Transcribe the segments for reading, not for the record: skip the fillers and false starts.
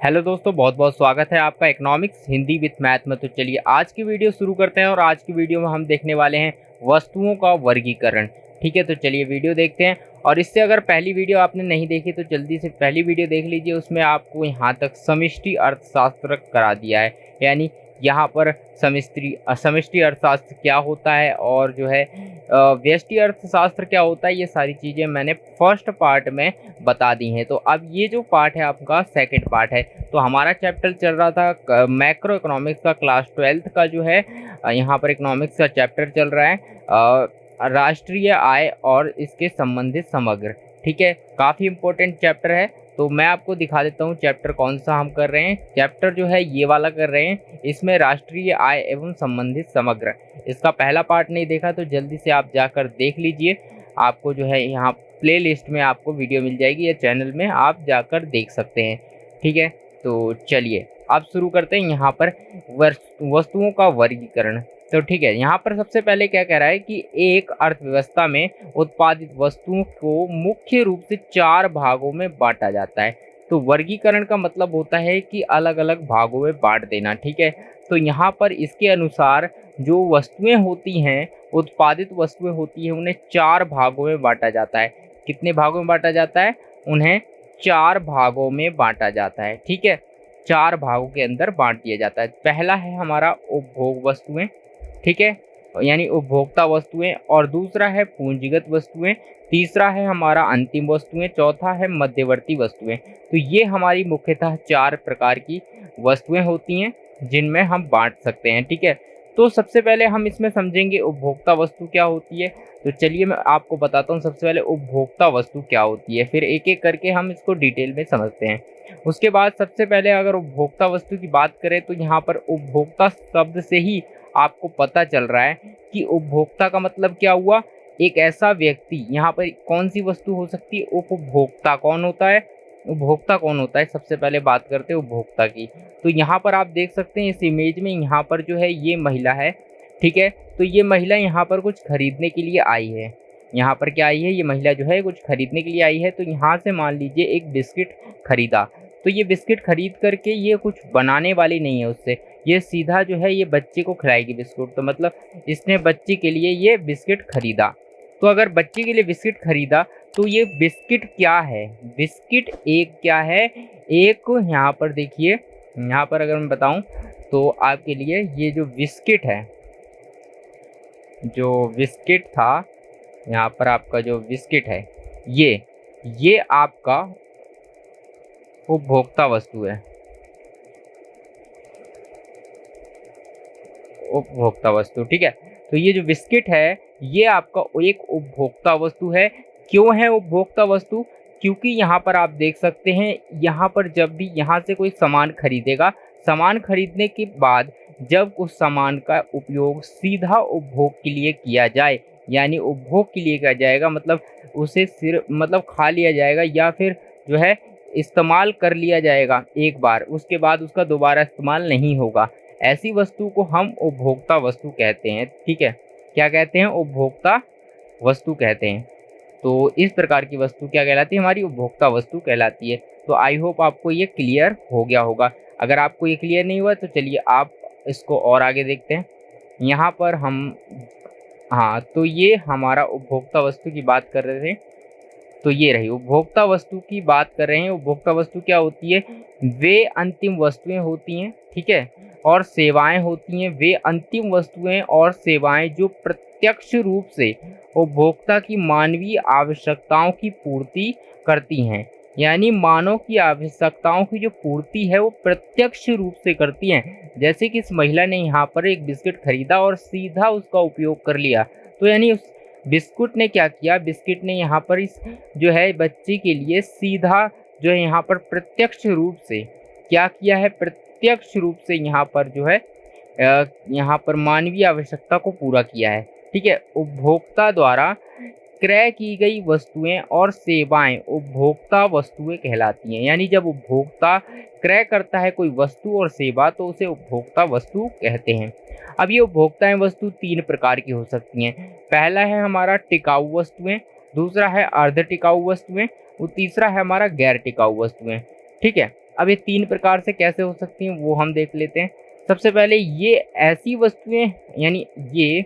Hello दोस्तों, बहुत बहुत स्वागत है आपका इकोनॉमिक्स हिंदी विथ मैथ में। तो चलिए आज की वीडियो शुरू करते हैं और आज की वीडियो में हम देखने वाले हैं वस्तुओं का वर्गीकरण। ठीक है, तो चलिए वीडियो देखते हैं। और इससे अगर पहली वीडियो आपने नहीं देखी तो जल्दी से पहली वीडियो देख लीजिए। उसमें आपको यहाँ तक समष्टि अर्थशास्त्र करा दिया है, यानी यहाँ पर समष्टि अर्थशास्त्र क्या होता है और जो है व्यष्टि अर्थशास्त्र क्या होता है, ये सारी चीज़ें मैंने फर्स्ट पार्ट में बता दी हैं। तो अब ये जो पार्ट है आपका सेकंड पार्ट है। तो हमारा चैप्टर चल रहा था मैक्रो इकोनॉमिक्स का, क्लास 12th का जो है यहाँ पर इकोनॉमिक्स का चैप्टर चल रहा है राष्ट्रीय आय और इसके संबंधित समग्र। ठीक है, काफ़ी इम्पोर्टेंट चैप्टर है। तो मैं आपको दिखा देता हूँ चैप्टर कौन सा हम कर रहे हैं। चैप्टर जो है ये वाला कर रहे हैं, इसमें राष्ट्रीय आय एवं संबंधित समग्र। इसका पहला पार्ट नहीं देखा तो जल्दी से आप जाकर देख लीजिए। आपको जो है यहाँ प्ले लिस्ट में आपको वीडियो मिल जाएगी या चैनल में आप जाकर देख सकते हैं। ठीक है, तो चलिए अब शुरू करते हैं यहाँ पर वस्तुओं का वर्गीकरण। तो ठीक है, यहाँ पर सबसे पहले क्या कह रहा है कि एक अर्थव्यवस्था में उत्पादित वस्तुओं को मुख्य रूप से 4 भागों में बांटा जाता है। तो वर्गीकरण का मतलब होता है कि अलग अलग भागों में बांट देना। ठीक है, तो यहाँ पर इसके अनुसार जो वस्तुएं होती हैं, उत्पादित वस्तुएं होती हैं, उन्हें 4 भागों में बांटा जाता है। कितने भागों में बांटा जाता है? उन्हें 4 भागों में बांटा जाता है। ठीक है, 4 भागों के अंदर बांट दिया जाता है। पहला है हमारा उपभोग वस्तुएं, ठीक है, यानी उपभोक्ता वस्तुएं। और दूसरा है पूंजीगत वस्तुएं। तीसरा है हमारा अंतिम वस्तुएं। चौथा है मध्यवर्ती वस्तुएं। तो ये हमारी मुख्यतः 4 प्रकार की वस्तुएं होती हैं जिनमें हम बांट सकते हैं। ठीक है, तो सबसे पहले हम इसमें समझेंगे उपभोक्ता वस्तु क्या होती है। तो चलिए मैं आपको बताता हूँ सबसे पहले उपभोक्ता वस्तु क्या होती है, फिर एक एक करके हम इसको डिटेल में समझते हैं। उसके बाद सबसे पहले अगर उपभोक्ता वस्तु की बात करें तो यहाँ पर उपभोक्ता शब्द से ही आपको पता चल रहा है कि उपभोक्ता का मतलब क्या हुआ। एक ऐसा व्यक्ति, यहाँ पर कौन सी वस्तु हो सकती है? उपभोक्ता। कौन होता है? उपभोक्ता कौन होता है? सबसे पहले बात करते हैं उपभोक्ता की। तो यहाँ पर आप देख सकते हैं इस इमेज में, यहाँ पर जो है ये महिला है। ठीक है, तो ये महिला यहाँ पर कुछ खरीदने के लिए आई है। यहाँ पर क्या आई है? ये महिला जो है कुछ खरीदने के लिए आई है। तो यहाँ से मान लीजिए एक बिस्किट खरीदा, तो ये बिस्किट खरीद करके ये कुछ बनाने वाली नहीं है उससे, ये सीधा जो है ये बच्चे को खिलाएगी बिस्कुट। तो मतलब इसने बच्चे के लिए ये बिस्किट खरीदा। तो अगर बच्चे के लिए बिस्किट खरीदा तो ये बिस्किट क्या है? बिस्किट एक क्या है? एक यहाँ पर देखिए, यहाँ पर अगर मैं बताऊं तो आपके लिए ये जो बिस्किट है, जो बिस्किट था, यहाँ पर आपका जो बिस्किट है ये आपका उपभोक्ता वस्तु है। उपभोक्ता वस्तु, ठीक है। तो ये जो बिस्किट है ये आपका एक उपभोक्ता वस्तु है। क्यों है उपभोक्ता वस्तु? क्योंकि यहाँ पर आप देख सकते हैं, यहाँ पर जब भी यहाँ से कोई सामान खरीदेगा, सामान खरीदने के बाद जब उस सामान का उपयोग सीधा उपभोग के लिए किया जाए, यानी उपभोग के लिए किया जाएगा, मतलब उसे सिर्फ मतलब खा लिया जाएगा या फिर जो है इस्तेमाल कर लिया जाएगा एक बार, उसके बाद उसका दोबारा इस्तेमाल नहीं होगा, ऐसी वस्तु को हम उपभोक्ता वस्तु कहते हैं। ठीक है, क्या कहते हैं? उपभोक्ता वस्तु कहते हैं। तो इस प्रकार की वस्तु क्या कहलाती है? हमारी उपभोक्ता वस्तु कहलाती है। तो आई होप आपको ये क्लियर हो गया होगा। अगर आपको ये क्लियर नहीं हुआ तो चलिए आप इसको और आगे देखते हैं। यहाँ पर हम, हाँ, तो ये हमारा उपभोक्ता वस्तु की बात कर रहे थे। तो ये रही उपभोक्ता वस्तु की बात कर रहे हैं। उपभोक्ता वस्तु क्या होती है? वे अंतिम वस्तुएं होती हैं, ठीक है, और सेवाएं होती हैं। वे अंतिम वस्तुएं और सेवाएं जो प्रत्यक्ष रूप से उपभोक्ता की मानवीय आवश्यकताओं की पूर्ति करती हैं, यानी मानव की आवश्यकताओं की जो पूर्ति है वो प्रत्यक्ष रूप से करती हैं। जैसे कि इस महिला ने यहाँ पर एक बिस्किट खरीदा और सीधा उसका उपयोग कर लिया, तो यानी उस बिस्कुट ने क्या किया? बिस्किट ने यहाँ पर इस जो है बच्चे के लिए सीधा जो है यहाँ पर प्रत्यक्ष रूप से क्या किया है? प्रत्यक्ष रूप से यहाँ पर जो है यहाँ पर मानवीय आवश्यकता को पूरा किया है। ठीक है, उपभोक्ता द्वारा क्रय की गई वस्तुएं और सेवाएं उपभोक्ता वस्तुएं कहलाती हैं। यानी जब उपभोक्ता क्रय करता है कोई वस्तु और सेवा तो उसे उपभोक्ता वस्तु कहते हैं। अब ये उपभोक्ताएं वस्तु 3 प्रकार की हो सकती हैं। पहला है हमारा टिकाऊ वस्तुएं, दूसरा है अर्ध टिकाऊ वस्तुएं और तीसरा है हमारा गैर टिकाऊ वस्तुएं। ठीक है, अब ये 3 प्रकार से कैसे हो सकती हैं वो हम देख लेते हैं। सबसे पहले ये ऐसी वस्तुएं, यानी ये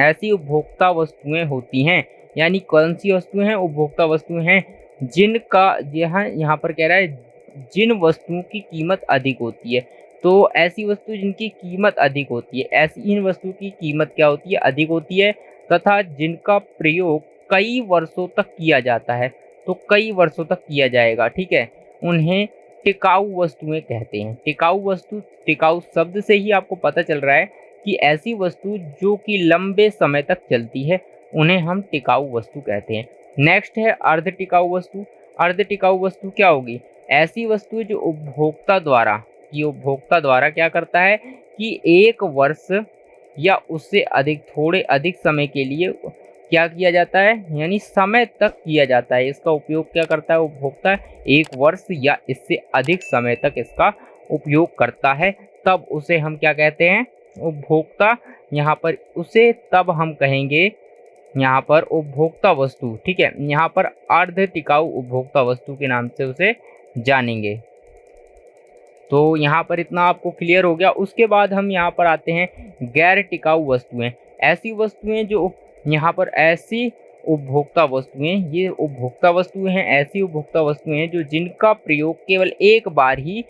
ऐसी उपभोक्ता वस्तुएं होती हैं, यानी कौन सी वस्तुएं हैं, उपभोक्ता वस्तुएं हैं जिनका यहाँ पर कह रहा है जिन वस्तुओं की कीमत अधिक होती है। तो ऐसी वस्तु जिनकी कीमत अधिक होती है, ऐसी इन वस्तुओं की कीमत क्या होती है, अधिक होती है, तथा जिनका प्रयोग कई वर्षों तक किया जाता है। तो कई वर्षों तक किया जाएगा, ठीक है, उन्हें टिकाऊ वस्तुएं कहते हैं। टिकाऊ वस्तु, टिकाऊ शब्द से ही आपको पता चल रहा है कि ऐसी वस्तु जो कि लंबे समय तक चलती है उन्हें हम टिकाऊ वस्तु कहते हैं। नेक्स्ट है अर्ध टिकाऊ वस्तु। अर्ध टिकाऊ वस्तु क्या होगी, ऐसी वस्तु जो उपभोक्ता द्वारा क्या करता है कि 1 वर्ष या उससे अधिक, थोड़े अधिक समय के लिए क्या किया जाता है, यानी समय तक किया जाता है। इसका उपयोग क्या करता है उपभोक्ता, 1 वर्ष या इससे अधिक समय तक इसका उपयोग करता है, तब उसे हम क्या कहते हैं, उपभोक्ता। यहाँ पर उसे तब हम कहेंगे यहाँ पर उपभोक्ता वस्तु, ठीक है। यहाँ पर अर्ध टिकाऊ उपभोक्ता वस्तु के नाम से उसे जानेंगे। तो यहाँ पर इतना आपको क्लियर हो गया। उसके बाद हम यहाँ पर आते हैं गैर टिकाऊ वस्तुएं। ऐसी वस्तुएं जो यहाँ पर ऐसी उपभोक्ता वस्तुएं, ये उपभोक्ता वस्तुएं हैं, ऐसी उपभोक्ता वस्तुएं हैं जो जिनका प्रयोग केवल एक बार ही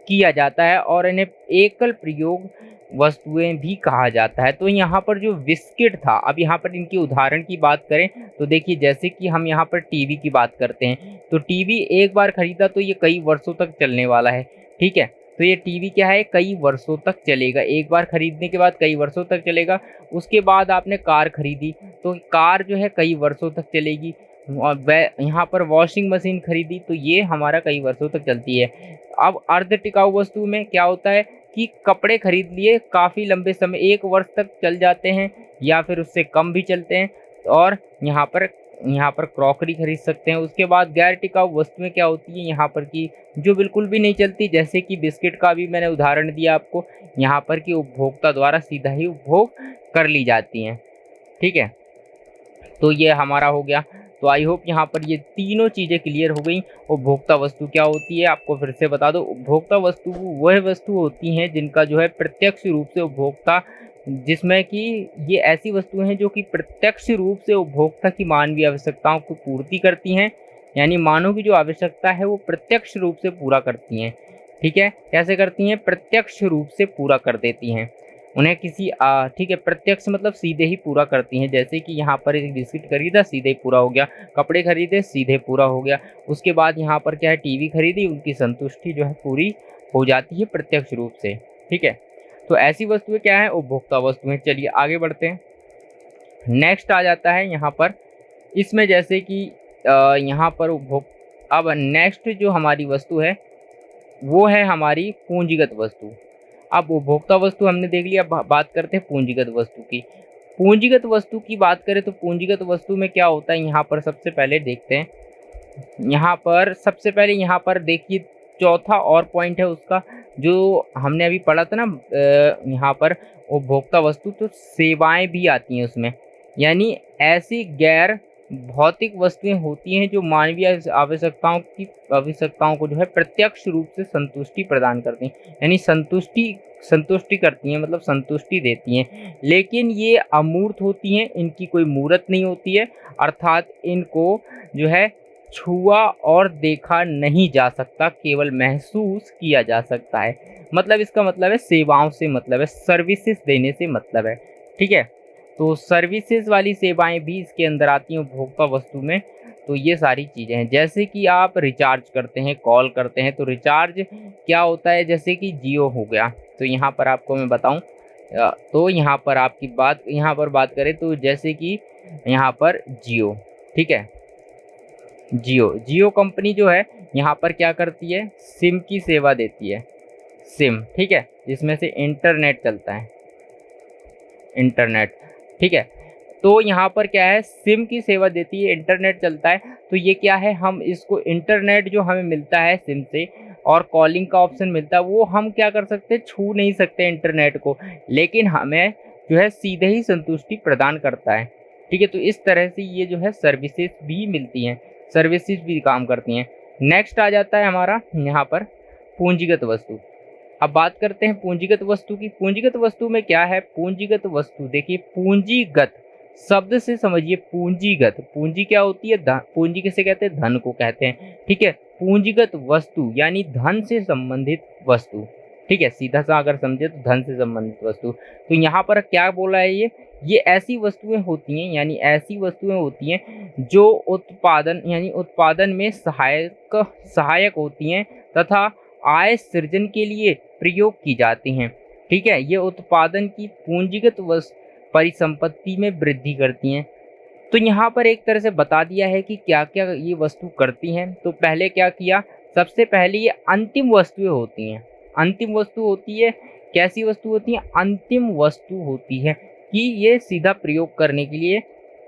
किया जाता है और इन्हें एकल प्रयोग वस्तुएं भी कहा जाता है। तो यहाँ पर जो बिस्किट था, अब यहाँ पर इनकी उदाहरण की बात करें तो देखिए, जैसे कि हम यहाँ पर टीवी की बात करते हैं, तो टीवी एक बार खरीदा तो ये कई वर्षों तक चलने वाला है, ठीक है। तो ये टीवी क्या है, कई वर्षों तक चलेगा, एक बार खरीदने के बाद कई वर्षों तक चलेगा। उसके बाद आपने कार खरीदी तो कार जो है कई वर्षों तक चलेगी। और यहाँ पर वॉशिंग मशीन खरीदी तो ये हमारा कई वर्षों तक चलती है। अब अर्ध टिकाऊ वस्तु में क्या होता है कि कपड़े खरीद लिए, काफ़ी लंबे समय, 1 वर्ष तक चल जाते हैं या फिर उससे कम भी चलते हैं, और यहाँ पर क्रॉकरी खरीद सकते हैं। उसके बाद गैर टिकाऊ वस्तुएं क्या होती हैं यहाँ पर की, जो बिल्कुल भी नहीं चलती, जैसे कि बिस्किट का भी मैंने उदाहरण दिया आपको, यहाँ पर कि उपभोक्ता द्वारा सीधा ही उपभोग कर ली जाती हैं, ठीक है। तो ये हमारा हो गया। तो आई होप यहाँ पर ये तीनों चीज़ें क्लियर हो गई। उपभोक्ता वस्तु क्या होती है आपको फिर से बता दो। उपभोक्ता वस्तु वह वस्तु होती हैं जिनका जो है प्रत्यक्ष रूप से उपभोक्ता, जिसमें कि ये ऐसी वस्तुएं हैं जो कि प्रत्यक्ष रूप से उपभोक्ता की मानवीय आवश्यकताओं को पूर्ति करती हैं, यानी मानव की जो आवश्यकता है वो प्रत्यक्ष रूप से पूरा करती हैं, ठीक है। कैसे करती हैं, प्रत्यक्ष रूप से पूरा कर देती हैं उन्हें किसी ठीक है, प्रत्यक्ष मतलब सीधे ही पूरा करती हैं। जैसे कि यहाँ पर एक बिस्किट खरीदा, सीधे ही पूरा हो गया, कपड़े खरीदे, सीधे पूरा हो गया। उसके बाद यहाँ पर क्या है, टीवी खरीदी, उनकी संतुष्टि जो है पूरी हो जाती है प्रत्यक्ष रूप से, ठीक है। तो ऐसी वस्तुएं क्या है, उपभोक्ता वस्तुएं। चलिए आगे बढ़ते हैं। नेक्स्ट आ जाता है यहाँ पर, इसमें जैसे कि यहाँ पर अब नेक्स्ट जो हमारी वस्तु है वो है हमारी पूंजीगत वस्तु। अब उपभोक्ता वस्तु हमने देख लिया, बात करते हैं पूंजीगत वस्तु की। पूंजीगत वस्तु की बात करें तो पूंजीगत वस्तु में क्या होता है, यहाँ पर सबसे पहले देखते हैं। यहाँ पर देखिए, चौथा और पॉइंट है उसका, जो हमने अभी पढ़ा था ना, यहाँ पर उपभोक्ता वस्तु, तो सेवाएं भी आती हैं उसमें, यानी ऐसी गैर भौतिक वस्तुएं होती हैं जो मानवीय आवश्यकताओं को जो है प्रत्यक्ष रूप से संतुष्टि प्रदान करती हैं, यानी संतुष्टि करती हैं, मतलब संतुष्टि देती हैं, लेकिन ये अमूर्त होती हैं, इनकी कोई मूर्त नहीं होती है, अर्थात इनको जो है छुआ और देखा नहीं जा सकता, केवल महसूस किया जा सकता है। मतलब इसका मतलब है सेवाओं से मतलब है, सर्विसेज देने से मतलब है, ठीक है। तो सर्विसेज वाली सेवाएं भी इसके अंदर आती हैं उपभोक्ता वस्तु में। तो ये सारी चीज़ें हैं, जैसे कि आप रिचार्ज करते हैं, कॉल करते हैं, तो रिचार्ज क्या होता है, जैसे कि जियो हो गया, तो यहाँ पर आपको मैं बताऊँ, तो यहाँ पर बात करें तो जैसे कि यहाँ पर जियो, ठीक है, जियो कंपनी जो है यहाँ पर क्या करती है, सिम की सेवा देती है, सिम, ठीक है, जिसमें से इंटरनेट चलता है, इंटरनेट, ठीक है। तो यहाँ पर क्या है, सिम की सेवा देती है, इंटरनेट चलता है, तो ये क्या है, हम इसको इंटरनेट जो हमें मिलता है सिम से और कॉलिंग का ऑप्शन मिलता है, वो हम क्या कर सकते हैं, छू नहीं सकते इंटरनेट को, लेकिन हमें जो है सीधे ही संतुष्टि प्रदान करता है, ठीक है। तो इस तरह से ये जो है सर्विसेज भी मिलती हैं, सर्विसेज भी काम करती हैं। नेक्स्ट आ जाता है हमारा यहाँ पर पूंजीगत वस्तु। अब बात करते हैं पूंजीगत वस्तु की। पूंजीगत वस्तु में क्या है? पूंजीगत वस्तु देखिए, पूंजीगत शब्द से समझिए, पूंजीगत, पूंजी क्या होती है? धन। पूंजी किसे कहते हैं? धन को कहते हैं, ठीक है। पूंजीगत वस्तु यानी धन से संबंधित वस्तु, ठीक है। सीधा सा अगर समझे तो धन से संबंधित वस्तु। तो यहाँ पर क्या बोला है? ये ऐसी वस्तुएं होती हैं, यानी ऐसी वस्तुएं होती हैं जो उत्पादन यानी उत्पादन में सहायक होती हैं तथा आय सृजन के लिए प्रयोग की जाती हैं, ठीक है। ये उत्पादन की पूंजीगत परिसंपत्ति में वृद्धि करती हैं। तो यहाँ पर एक तरह से बता दिया है कि क्या क्या ये वस्तु करती हैं। तो पहले क्या किया? सबसे पहले ये अंतिम वस्तुएं होती हैं। अंतिम वस्तु होती है, कैसी वस्तु होती है? अंतिम वस्तु होती है कि ये सीधा प्रयोग करने के लिए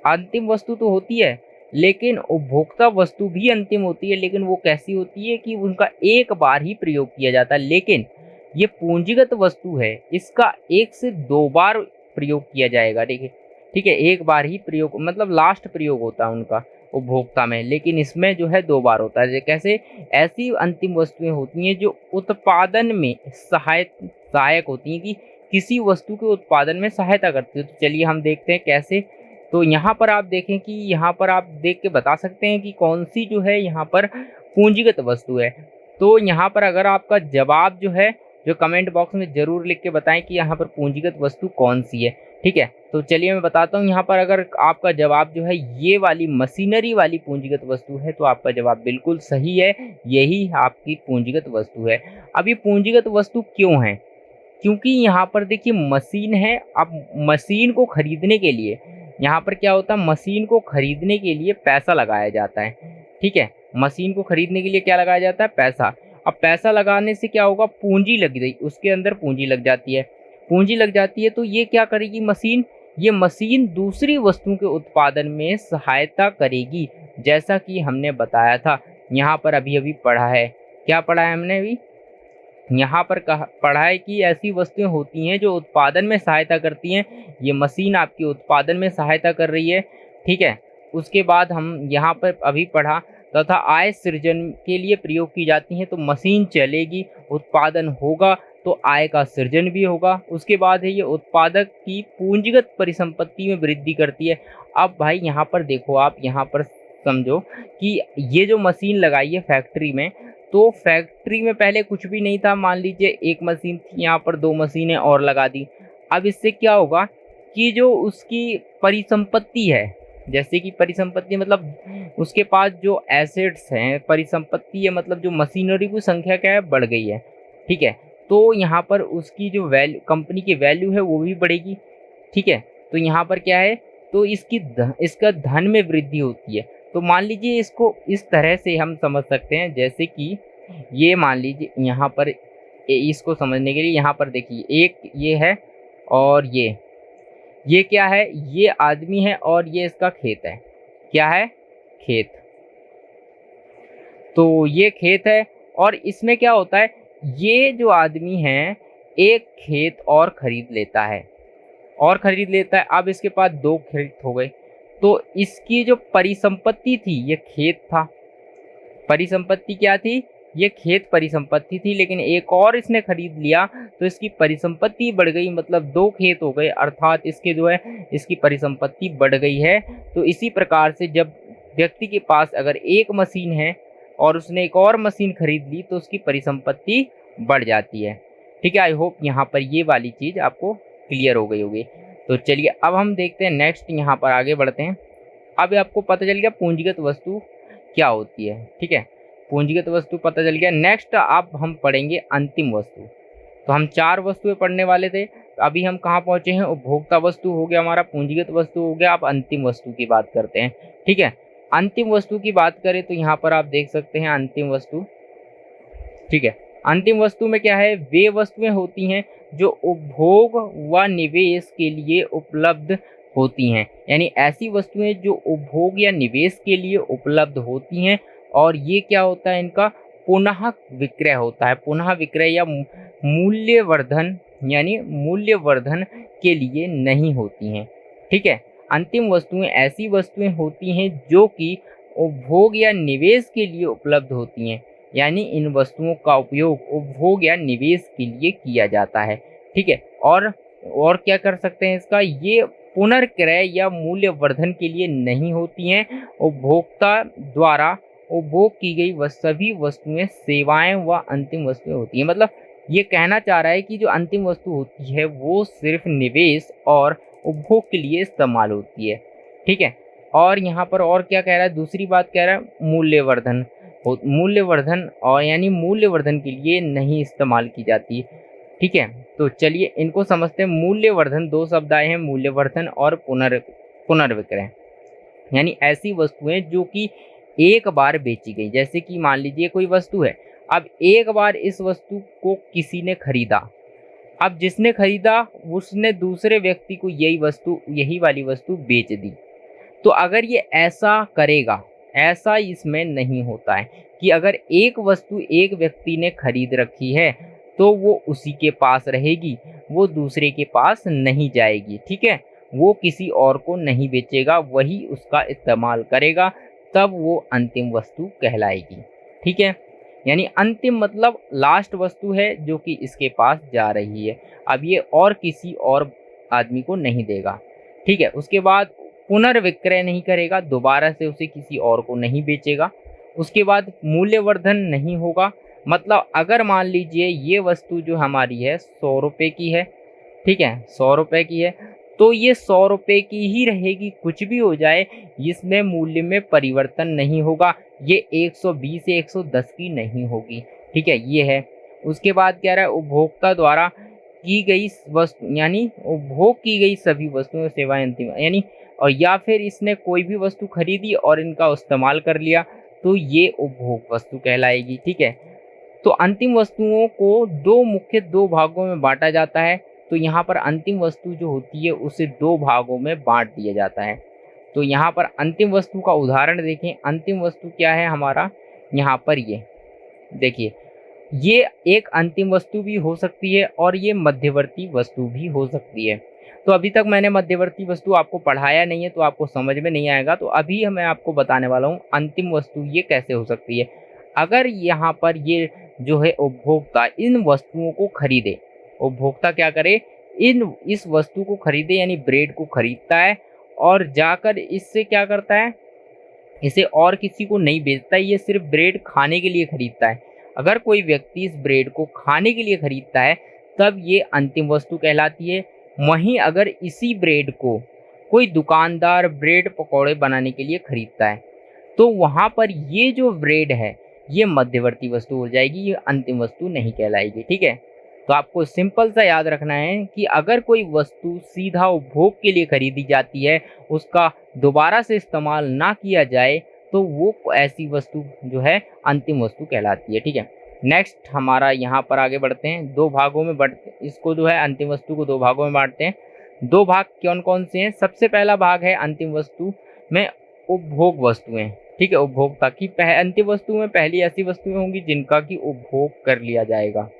अंतिम वस्तु तो होती है, लेकिन उपभोक्ता वस्तु भी अंतिम होती है। लेकिन वो कैसी होती है कि उनका एक बार ही प्रयोग किया जाता है। लेकिन ये पूंजीगत वस्तु है, इसका 1 से 2 बार प्रयोग किया जाएगा, देखिए, ठीक है। एक बार ही प्रयोग, मतलब लास्ट प्रयोग होता है उनका उपभोक्ता में, लेकिन इसमें जो है 2 बार होता है। कैसे? ऐसी अंतिम वस्तुएं होती हैं जो उत्पादन में सहायक होती हैं, कि किसी वस्तु के उत्पादन में सहायता करती है। तो चलिए हम देखते हैं कैसे। तो यहाँ पर आप देखें कि यहाँ पर आप देख के बता सकते हैं कि कौन सी जो है यहाँ पर पूंजीगत वस्तु है। तो यहाँ पर अगर आपका जवाब जो है, जो कमेंट बॉक्स में ज़रूर लिख के बताएं कि यहाँ पर पूंजीगत वस्तु कौन सी है, ठीक है। तो चलिए मैं बताता हूँ। यहाँ पर अगर आपका जवाब जो है ये वाली मशीनरी वाली पूंजीगत वस्तु है, तो आपका जवाब बिल्कुल सही है, यही आपकी पूंजीगत वस्तु है। अब ये पूंजीगत वस्तु क्यों है? क्योंकि यहाँ पर देखिए मशीन है। अब मशीन को खरीदने के लिए यहाँ पर क्या होता है? मशीन को खरीदने के लिए पैसा लगाया जाता है, ठीक है। मशीन को खरीदने के लिए क्या लगाया जाता है? पैसा। अब पैसा लगाने से क्या होगा? पूंजी लग गई, उसके अंदर पूंजी लग जाती है। पूंजी लग जाती है तो ये क्या करेगी मशीन? ये मशीन दूसरी वस्तु के उत्पादन में सहायता करेगी, जैसा कि हमने बताया था। यहाँ पर अभी अभी पढ़ा है, क्या पढ़ा है हमने अभी? यहाँ पर पढ़ा है कि ऐसी वस्तुएं होती हैं जो उत्पादन में सहायता करती हैं। ये मशीन आपकी उत्पादन में सहायता कर रही है, ठीक है। उसके बाद हम यहाँ पर अभी पढ़ा, तथा आय सृजन के लिए प्रयोग की जाती हैं। तो मशीन चलेगी, उत्पादन होगा, तो आय का सृजन भी होगा। उसके बाद है ये उत्पादक की पूंजीगत परिसंपत्ति में वृद्धि करती है। अब भाई यहाँ पर देखो, आप यहाँ पर समझो कि ये जो मशीन लगाई है फैक्ट्री में, तो फैक्ट्री में पहले कुछ भी नहीं था। मान लीजिए एक मशीन थी, यहाँ पर 2 मशीनें और लगा दी। अब इससे क्या होगा कि जो उसकी परिसंपत्ति है, जैसे कि परिसंपत्ति मतलब उसके पास जो एसेट्स हैं, परिसंपत्ति है मतलब जो मशीनरी की संख्या क्या है? बढ़ गई है, ठीक है। तो यहाँ पर उसकी जो वैल्यू, कंपनी की वैल्यू है वो भी बढ़ेगी, ठीक है। तो यहाँ पर क्या है? तो इसका धन में वृद्धि होती है। तो मान लीजिए इसको इस तरह से हम समझ सकते हैं, जैसे कि ये मान लीजिए यहाँ पर, इसको समझने के लिए यहाँ पर देखिए, एक ये है और ये क्या है? ये आदमी है और ये इसका खेत है। क्या है? खेत। तो ये खेत है और इसमें क्या होता है? ये जो आदमी है एक खेत और खरीद लेता है, अब इसके पास 2 खेत हो गए। तो इसकी जो परिसंपत्ति थी, ये खेत था। परिसंपत्ति क्या थी? ये खेत परिसंपत्ति थी, लेकिन एक और इसने खरीद लिया तो इसकी परिसंपत्ति बढ़ गई, मतलब 2 खेत हो गए, अर्थात इसके जो है इसकी परिसंपत्ति बढ़ गई है। तो इसी प्रकार से जब व्यक्ति के पास अगर एक मशीन है और उसने एक और मशीन खरीद ली तो उसकी परिसंपत्ति बढ़ जाती है, ठीक है। आई होप यहाँ पर ये वाली चीज़ आपको क्लियर हो गई होगी। तो चलिए अब हम देखते हैं नेक्स्ट, यहाँ पर आगे बढ़ते हैं। अब आपको पता चल गया पूंजीगत वस्तु क्या होती है, ठीक है। पूंजीगत वस्तु पता चल गया। नेक्स्ट अब हम पढ़ेंगे अंतिम वस्तु। तो हम 4 वस्तुएं पढ़ने वाले थे, अभी हम कहाँ पहुँचे हैं? उपभोक्ता वस्तु हो गया हमारा, पूंजीगत वस्तु हो गया, अब अंतिम वस्तु की बात करते हैं, ठीक है। अंतिम वस्तु की बात करें तो यहाँ पर आप देख सकते हैं अंतिम वस्तु, ठीक है। अंतिम वस्तु में क्या है? वे वस्तुएं होती हैं जो उपभोग व निवेश के लिए उपलब्ध होती हैं, यानी ऐसी वस्तुएं जो उपभोग या निवेश के लिए उपलब्ध होती हैं, और ये क्या होता है? इनका पुनः विक्रय होता है। पुनः विक्रय या मूल्यवर्धन, यानी मूल्यवर्धन के लिए नहीं होती हैं, ठीक है। अंतिम वस्तुएं ऐसी वस्तुएं होती हैं जो कि उपभोग या निवेश के लिए उपलब्ध होती हैं, यानी इन वस्तुओं का उपयोग उपभोग या निवेश के लिए किया जाता है। ठीक है, और क्या कर सकते हैं इसका, ये पुनर्क्रय या मूल्यवर्धन के लिए नहीं होती हैं। उपभोक्ता द्वारा उपभोग की गई सभी वस्तुएं, सेवाएं व अंतिम वस्तुएं होती हैं। मतलब ये कहना चाह रहा है कि जो अंतिम वस्तु होती है वो सिर्फ निवेश और उपभोग के लिए इस्तेमाल होती है। ठीक है, और यहाँ पर और क्या कह रहा है, दूसरी बात कह रहा है मूल्यवर्धन और यानी मूल्यवर्धन के लिए नहीं इस्तेमाल की जाती। ठीक है, तो चलिए इनको समझते हैं। मूल्यवर्धन, दो शब्द आए हैं, मूल्यवर्धन और पुनर्विक्रय। यानी ऐसी वस्तुएं जो कि एक बार बेची गई, जैसे कि मान लीजिए कोई वस्तु है, अब एक बार इस वस्तु को किसी ने खरीदा, अब जिसने खरीदा उसने दूसरे व्यक्ति को यही वाली वस्तु बेच दी। तो अगर ये ऐसा करेगा, ऐसा इसमें नहीं होता है कि अगर एक वस्तु एक व्यक्ति ने खरीद रखी है तो वो उसी के पास रहेगी, वो दूसरे के पास नहीं जाएगी। ठीक है, वो किसी और को नहीं बेचेगा, वही उसका इस्तेमाल करेगा, तब वो अंतिम वस्तु कहलाएगी। ठीक है, यानी अंतिम मतलब लास्ट वस्तु है जो कि इसके पास जा रही है, अब ये और किसी और आदमी को नहीं देगा। ठीक है, उसके बाद पुनर्विक्रय नहीं करेगा, दोबारा से उसे किसी और को नहीं बेचेगा। उसके बाद मूल्यवर्धन नहीं होगा, मतलब अगर मान लीजिए ये वस्तु जो हमारी है 100 रुपये की है, ठीक है, 100 रुपये की है, तो ये 100 रुपये की ही रहेगी, कुछ भी हो जाए इसमें मूल्य में परिवर्तन नहीं होगा, ये 120 या 110 की नहीं होगी। ठीक है, ये है। उसके बाद क्या रहा है, उपभोक्ता द्वारा की गई वस्तु, यानी उपभोग की गई सभी वस्तुएं, सेवाएं, अंतिम, यानी और या फिर इसने कोई भी वस्तु खरीदी और इनका इस्तेमाल कर लिया, तो ये उपभोग वस्तु कहलाएगी। ठीक है, तो अंतिम वस्तुओं को दो भागों में बांटा जाता है। तो यहाँ पर अंतिम वस्तु जो होती है उसे दो भागों में बांट दिया जाता है। तो यहाँ पर अंतिम वस्तु का उदाहरण देखें। अंतिम वस्तु क्या है हमारा, यहाँ पर ये देखिए, ये एक अंतिम वस्तु भी हो सकती है और ये मध्यवर्ती वस्तु भी हो सकती है। तो अभी तक मैंने मध्यवर्ती वस्तु आपको पढ़ाया नहीं है तो आपको समझ में नहीं आएगा, तो अभी मैं आपको बताने वाला हूँ अंतिम वस्तु ये कैसे हो सकती है। अगर यहाँ पर ये जो है उपभोक्ता इन वस्तुओं को खरीदे, उपभोक्ता क्या करे, इस वस्तु को खरीदे, यानी ब्रेड को खरीदता है और जाकर इससे क्या करता है, इसे और किसी को नहीं बेचता है, ये सिर्फ ब्रेड खाने के लिए खरीदता है। अगर कोई व्यक्ति इस ब्रेड को खाने के लिए खरीदता है तब ये अंतिम वस्तु कहलाती है। वहीं अगर इसी ब्रेड को कोई दुकानदार ब्रेड पकौड़े बनाने के लिए खरीदता है तो वहाँ पर ये जो ब्रेड है ये मध्यवर्ती वस्तु हो जाएगी, ये अंतिम वस्तु नहीं कहलाएगी। ठीक है, तो आपको सिंपल सा याद रखना है कि अगर कोई वस्तु सीधा उपभोग के लिए खरीदी जाती है, उसका दोबारा से इस्तेमाल ना किया जाए, तो वो ऐसी वस्तु जो है अंतिम वस्तु कहलाती है। ठीक है, नेक्स्ट हमारा यहाँ पर आगे बढ़ते हैं। दो भागों में इसको जो है अंतिम वस्तु को दो भागों में बांटते हैं। दो भाग कौन कौन से हैं, सबसे पहला भाग है अंतिम वस्तु में उपभोग वस्तुएं। ठीक है, उपभोक्ता की अंतिम वस्तु में पहली ऐसी वस्तुएं होंगी जिनका की उपभोग कर लिया जाएगा,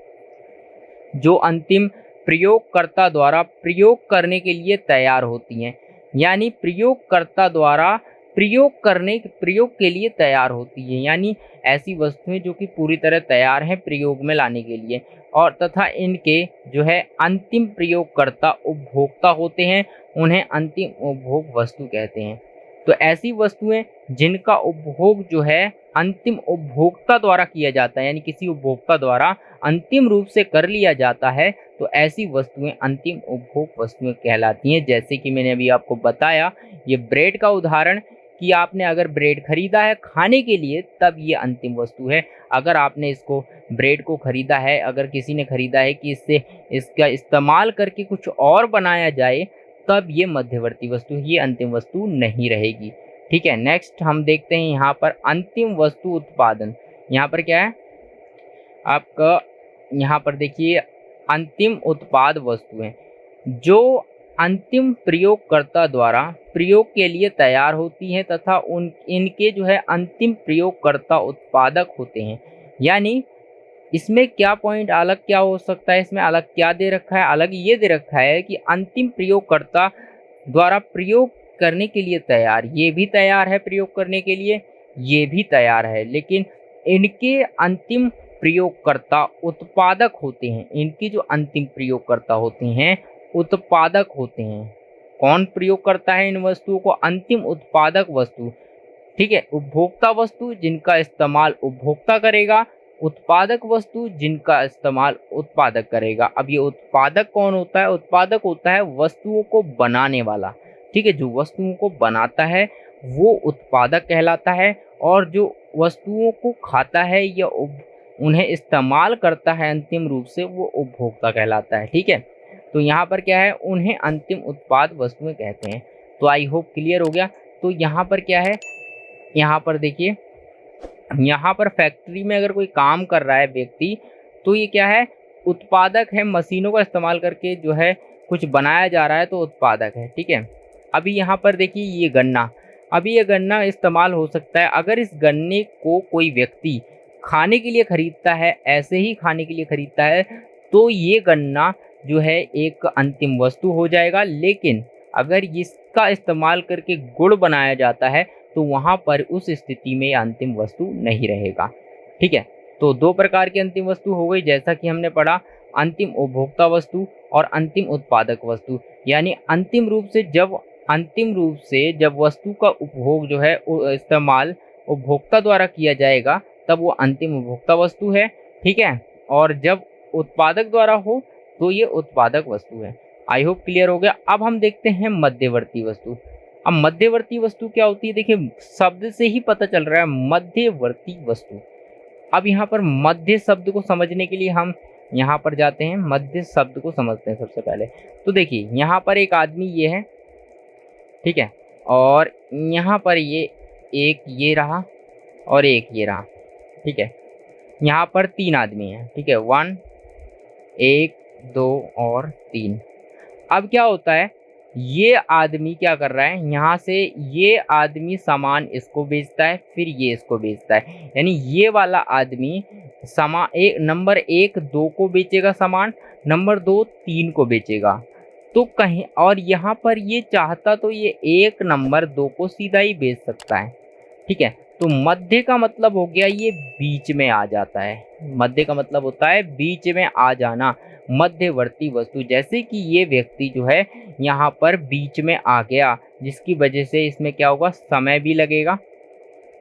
जो अंतिम प्रयोगकर्ता द्वारा प्रयोग करने के लिए तैयार होती हैं। यानी प्रयोगकर्ता द्वारा प्रयोग के लिए तैयार होती है, यानी ऐसी वस्तुएं जो कि पूरी तरह तैयार हैं प्रयोग में लाने के लिए, और तथा इनके जो है अंतिम प्रयोगकर्ता उपभोक्ता होते हैं, उन्हें अंतिम उपभोग वस्तु कहते हैं। तो ऐसी वस्तुएं जिनका उपभोग जो है अंतिम उपभोक्ता द्वारा किया जाता है, यानी किसी उपभोक्ता द्वारा अंतिम रूप से कर लिया जाता है, तो ऐसी वस्तुएं अंतिम उपभोग वस्तुएं कहलाती हैं। जैसे कि मैंने अभी आपको बताया ये ब्रेड का उदाहरण, कि आपने अगर ब्रेड खरीदा है खाने के लिए तब ये अंतिम वस्तु है। अगर आपने इसको ब्रेड को खरीदा है, अगर किसी ने खरीदा है कि इससे इसका इस्तेमाल करके कुछ और बनाया जाए, तब ये मध्यवर्ती वस्तु, ये अंतिम वस्तु नहीं रहेगी। ठीक है, नेक्स्ट हम देखते हैं यहाँ पर अंतिम वस्तु उत्पादन। यहाँ पर क्या है आपका, यहाँ पर देखिए अंतिम उत्पाद वस्तुएं जो अंतिम प्रयोगकर्ता द्वारा प्रयोग के लिए तैयार होती हैं तथा इनके जो है अंतिम प्रयोगकर्ता उत्पादक होते हैं। यानी इसमें क्या पॉइंट अलग क्या हो सकता है, इसमें अलग क्या दे रखा है, अलग ये दे रखा है कि अंतिम प्रयोगकर्ता द्वारा प्रयोग करने के लिए तैयार, ये भी तैयार है प्रयोग करने के लिए, ये भी तैयार है, लेकिन इनके अंतिम प्रयोगकर्ता उत्पादक होते हैं। इनके जो अंतिम प्रयोगकर्ता होते हैं उत्पादक होते हैं। कौन प्रयोग करता है इन वस्तुओं को? अंतिम उत्पादक वस्तु, ठीक है। उपभोक्ता वस्तु जिनका इस्तेमाल उपभोक्ता करेगा, उत्पादक वस्तु जिनका इस्तेमाल उत्पादक करेगा। अब ये उत्पादक कौन होता है? उत्पादक होता है वस्तुओं को बनाने वाला, ठीक है। जो वस्तुओं को बनाता है वो उत्पादक कहलाता है, और जो वस्तुओं को खाता है या उन्हें इस्तेमाल करता है अंतिम रूप से, वो उपभोक्ता कहलाता है, ठीक है। तो यहाँ पर क्या है, उन्हें अंतिम उत्पाद वस्तुएं कहते हैं। तो आई होप क्लियर हो गया। तो यहाँ पर क्या है, यहाँ पर देखिए, यहाँ पर फैक्ट्री में अगर कोई काम कर रहा है व्यक्ति, तो ये क्या है, उत्पादक है। मशीनों का इस्तेमाल करके जो है कुछ बनाया जा रहा है तो उत्पादक है, ठीक है। अभी यहाँ पर देखिए ये गन्ना, अभी ये गन्ना इस्तेमाल हो सकता है। अगर इस गन्ने को कोई व्यक्ति खाने के लिए खरीदता है, ऐसे ही खाने के लिए खरीदता है, तो ये गन्ना जो है एक अंतिम वस्तु हो जाएगा। लेकिन अगर इसका इस्तेमाल करके गुड़ बनाया जाता है तो वहाँ पर उस स्थिति में अंतिम वस्तु नहीं रहेगा, ठीक है। तो दो प्रकार की अंतिम वस्तु हो गई, जैसा कि हमने पढ़ा, अंतिम उपभोक्ता वस्तु और अंतिम उत्पादक वस्तु। यानी अंतिम रूप से जब वस्तु का उपभोग जो है इस्तेमाल उपभोक्ता द्वारा किया जाएगा तब वो अंतिम उपभोक्ता वस्तु है, ठीक है। और जब उत्पादक द्वारा हो तो ये उत्पादक वस्तु है। आई होप क्लियर हो गया। अब हम देखते हैं मध्यवर्ती वस्तु। अब मध्यवर्ती वस्तु क्या होती है? देखिए शब्द से ही पता चल रहा है, मध्यवर्ती वस्तु। अब यहाँ पर मध्य शब्द को समझने के लिए हम यहाँ पर जाते हैं, मध्य शब्द को समझते हैं सबसे पहले। तो देखिए यहाँ पर एक आदमी ये है, ठीक है, और यहाँ पर एक ये रहा और एक ये रहा, ठीक है। यहाँ पर 3 आदमी हैं, ठीक है, 1 2 और 3। अब क्या होता है, ये आदमी क्या कर रहा है, यहाँ से ये आदमी सामान इसको बेचता है, फिर ये इसको बेचता है। यानी ये वाला आदमी नंबर 1 2 को बेचेगा सामान, नंबर 2 3 को बेचेगा। तो कहीं और यहाँ पर ये चाहता तो ये 1 नंबर 2 को सीधा ही बेच सकता है, ठीक है। तो मध्य का मतलब हो गया ये बीच में आ जाता है। मध्य का मतलब होता है बीच में आ जाना, मध्यवर्ती वस्तु। जैसे कि ये व्यक्ति जो है यहाँ पर बीच में आ गया, जिसकी वजह से इसमें क्या होगा, समय भी लगेगा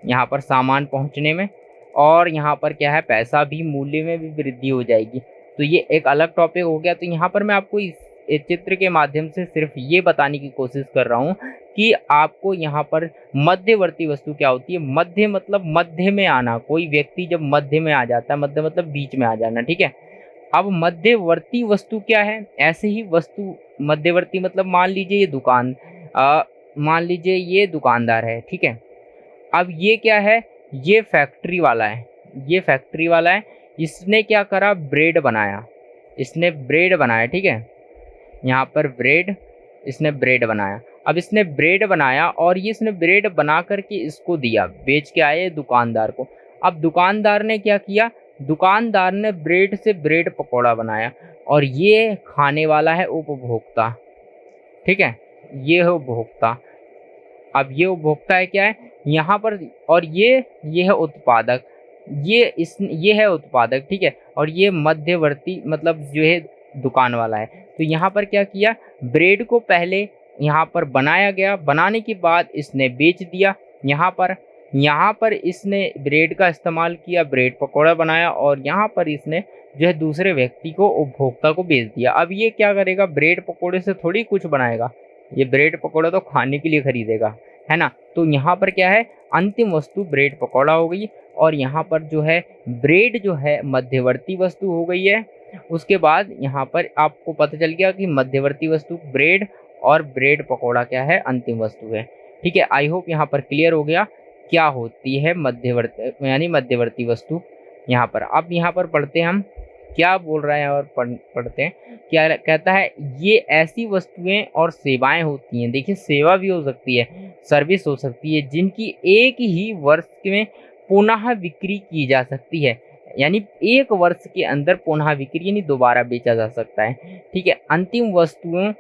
यहाँ पर सामान पहुँचने में, और यहाँ पर क्या है, पैसा भी, मूल्य में भी वृद्धि हो जाएगी। तो ये एक अलग टॉपिक हो गया। तो यहाँ पर मैं आपको इस चित्र के माध्यम से सिर्फ ये बताने की कोशिश कर रहा हूँ कि आपको यहाँ पर मध्यवर्ती वस्तु क्या होती है। मध्य मतलब मध्य में आना, कोई व्यक्ति जब मध्य में आ जाता है, मध्य मतलब बीच में आ जाना, ठीक है। अब मध्यवर्ती वस्तु क्या है, ऐसे ही वस्तु मध्यवर्ती मतलब मान लीजिए ये दुकानदार है, ठीक है। अब ये क्या है, ये फैक्ट्री वाला है, इसने क्या करा, ब्रेड बनाया, ठीक है। यहाँ पर इसने ब्रेड बनाया। अब इसने ब्रेड बनाया और ये इसने ब्रेड बना करके इसको दिया, बेच के आए दुकानदार को। अब दुकानदार ने क्या किया, दुकानदार ने ब्रेड से ब्रेड पकौड़ा बनाया, और ये खाने वाला है उपभोक्ता, ठीक है, ये है उपभोक्ता। अब ये उपभोक्ता है, क्या है यहाँ पर, और ये है उत्पादक, ये है उत्पादक, ठीक है। और ये मध्यवर्ती मतलब जो है दुकान वाला है। तो यहाँ पर क्या किया, ब्रेड को पहले यहाँ पर बनाया गया, बनाने के बाद इसने बेच दिया। यहाँ पर इसने ब्रेड का इस्तेमाल किया, ब्रेड पकौड़ा बनाया, और यहाँ पर इसने जो है दूसरे व्यक्ति को, उपभोक्ता को बेच दिया। अब ये क्या करेगा, ब्रेड पकौड़े से थोड़ी कुछ बनाएगा, ये ब्रेड पकौड़ा तो खाने के लिए खरीदेगा, है ना। तो यहाँ पर क्या है, अंतिम वस्तु ब्रेड पकौड़ा हो गई, और यहाँ पर जो है ब्रेड जो है मध्यवर्ती वस्तु हो गई है। उसके बाद यहाँ पर आपको पता चल गया कि मध्यवर्ती वस्तु ब्रेड और ब्रेड पकौड़ा क्या है, अंतिम वस्तु है, ठीक है। आई होप यहाँ पर क्लियर हो गया क्या होती है मध्यवर्ती, यानी मध्यवर्ती वस्तु। यहाँ पर अब यहाँ पर पढ़ते हैं हम क्या बोल रहा है, और पढ़ते हैं क्या कहता है। ये ऐसी वस्तुएं और सेवाएं होती हैं, देखिए सेवा भी हो सकती है, सर्विस हो सकती है, जिनकी एक ही वर्ष में पुनः बिक्री की जा सकती है। यानी 1 वर्ष के अंदर पुनः बिक्री यानी दोबारा बेचा जा सकता है, ठीक है। अंतिम वस्तुओं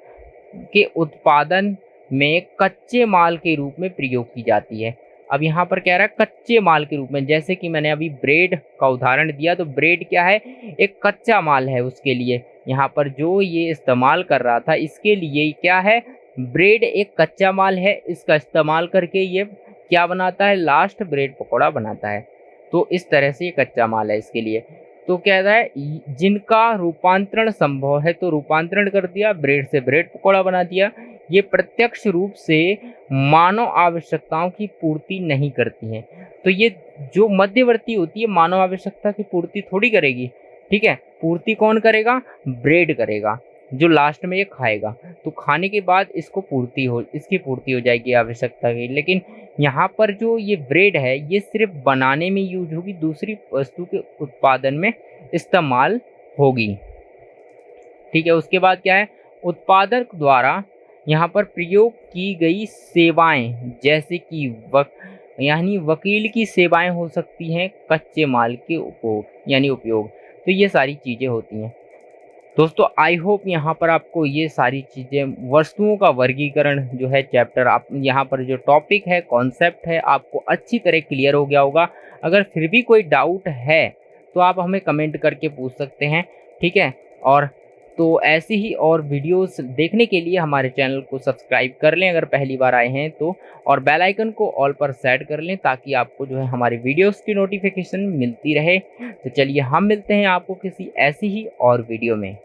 के उत्पादन में कच्चे माल के रूप में प्रयोग की जाती है। अब यहाँ पर कह रहा है कच्चे माल के रूप में, जैसे कि मैंने अभी ब्रेड का उदाहरण दिया, तो ब्रेड क्या है, एक कच्चा माल है उसके लिए। यहाँ पर जो ये इस्तेमाल कर रहा था इसके लिए क्या है, ब्रेड एक कच्चा माल है, इसका इस्तेमाल करके ये क्या बनाता है, लास्ट ब्रेड पकौड़ा बनाता है। तो इस तरह से ये कच्चा माल है इसके लिए। तो कह रहा है जिनका रूपांतरण संभव है, तो रूपांतरण कर दिया, ब्रेड से ब्रेड पकौड़ा बना दिया। ये प्रत्यक्ष रूप से मानव आवश्यकताओं की पूर्ति नहीं करती हैं। तो ये जो मध्यवर्ती होती है मानव आवश्यकता की पूर्ति थोड़ी करेगी, ठीक है। पूर्ति कौन करेगा, ब्रेड करेगा, जो लास्ट में ये खाएगा। तो खाने के बाद इसकी पूर्ति हो जाएगी आवश्यकता की। लेकिन यहाँ पर जो ये ब्रेड है ये सिर्फ बनाने में यूज होगी, दूसरी वस्तु के उत्पादन में इस्तेमाल होगी, ठीक है। उसके बाद क्या है, उत्पादक द्वारा यहाँ पर प्रयोग की गई सेवाएं, जैसे कि यानी वकील की सेवाएं हो सकती हैं कच्चे माल के उपयोग। तो ये सारी चीज़ें होती हैं। दोस्तों आई होप यहाँ पर आपको ये सारी चीज़ें, वस्तुओं का वर्गीकरण जो है चैप्टर, आप यहाँ पर जो टॉपिक है, कॉन्सेप्ट है, आपको अच्छी तरह क्लियर हो गया होगा। अगर फिर भी कोई डाउट है तो आप हमें कमेंट करके पूछ सकते हैं, ठीक है। और तो ऐसी ही और वीडियोस देखने के लिए हमारे चैनल को सब्सक्राइब कर लें अगर पहली बार आए हैं तो, और बेल आइकन को ऑल पर सेट कर लें ताकि आपको जो है हमारी वीडियोस की नोटिफिकेशन मिलती रहे। तो चलिए हम मिलते हैं आपको किसी ऐसी ही और वीडियो में।